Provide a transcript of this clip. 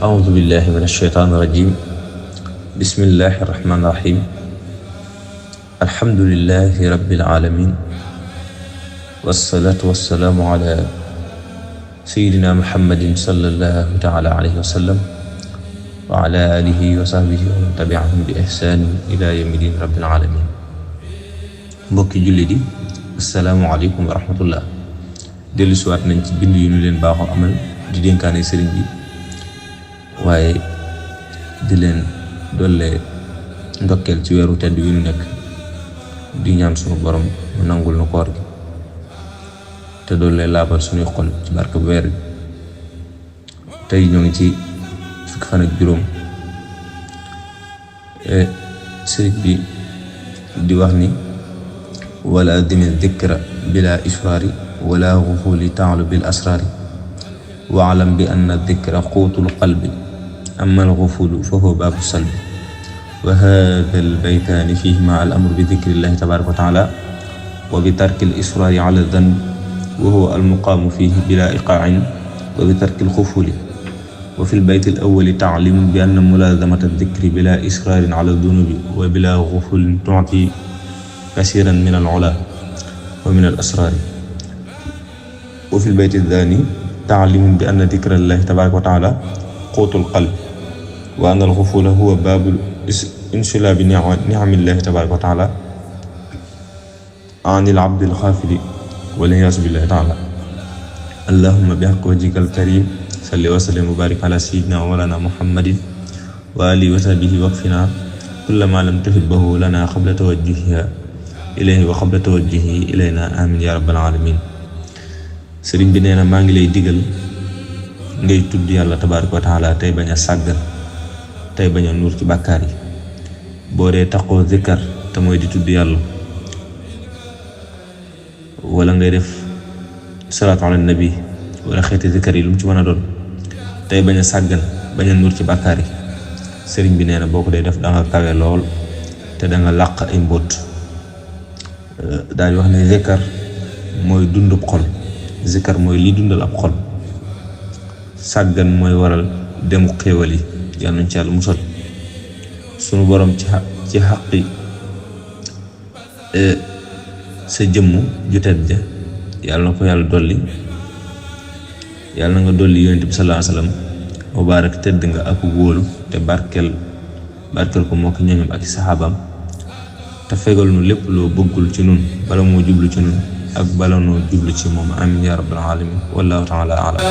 أعوذ بالله من الشيطان الرجيم بسم الله الرحمن الرحيم الحمد لله رب العالمين والصلاة والسلام على سيدنا محمد صلى الله تعالى عليه وسلم وعلى آله وصحبه ومن تبعهم بإحسان إلى يوم الدين رب العالمين. mbokki jullit yi assalaamu aleykum wa rahmatullah. dellu siwaat nañ ci bind yu ñu leen baaxoo amal di dénkaane sëriñ bi waaye di leen dolle ndokkeel ci weeru tedd wi ñu nekk di ñaan sunu borom mu nangul nu koor gi te dolle laabal suñuy xol ci barke bu weer bi. tey ñoo ngi ci fukki fan ak juróom sëriñ bi di wax ni wala dimi dikra bila israari wala xufuli taalu bil asraari waalam bi anna dikra quutul qalbi amma alxufulu fa huwa baabu salbi wa haada albaytaani fihima al amru bi dikrillahi tabaraka wa taala wa bi tarki al israari ala danb wa huwa almuqaamu fihi bila iqaacin wa bi tarki alxufuli wa fi lbayti alawali taalimun bi anna mulaazamata dikri bila israarin ala dunubi wa bila xufulin tuuti kasiran min al ula wa min al asraari wa fi lbayti althani taalimun bi anna dikrallahi tabaraka wa taala quutul qalbi wa anna al-ghufula huwa baabul insilaabi ni'amillahi tabaaraka wa ta'aala anil abdil xaafili wal iyaazu billahi ta'aala. allahumma bi haqqi wajhikal kariim salli wa sallim wa baarik ala sayyidina wa mawlaana muhammadin wa aalihi wa sahbihi wakfinaa kulla maa lam tuhibbahu lanaa qabla tawajjuhihaa ilayhi wa qabla tawajjuhi ilaynaa amiin yaa rabbal aalamiin. sëriñ bi nee na maa ngi lay digal ngay tudd yàlla tabaaraka wa taala tey bañ a sàggan tey bañ a nuur ci bàkkaar yi. boo dee taxoo zikkar te mooy di tudd yàlla wala ngay def salaatu ala nabi wala xeeti zikkar yi lu mu ci mën a doon tey bañ a sàggan bañ a nuur ci bàkkaar yi. sëriñ bi nee na boo ko dee def danga kawe lool te danga làq ay mbóot. daal di wax ne zikkar mooy dundub xol, zikkar mooy liy dundal ab xol. sàggan mooy waral demu xéewal yi yàlla nañ ci yàlla musal. sunu borom ci xaqi sa jëmm ju tedd ja yàlla na ko yàlla dolli, yàlla na nga dolli yonent bi sallallahu alayhi wasallam mubaarak tedd nga ak wóolu te barkeel ko moo ki ñoñom ak saxaabaam te fegal nu lépp loo bëggul ci nun bala moo jublu ci nun ak bala noo jublu ci moom amiin yaa rabbal aalamiin wallaahu taala a'lam.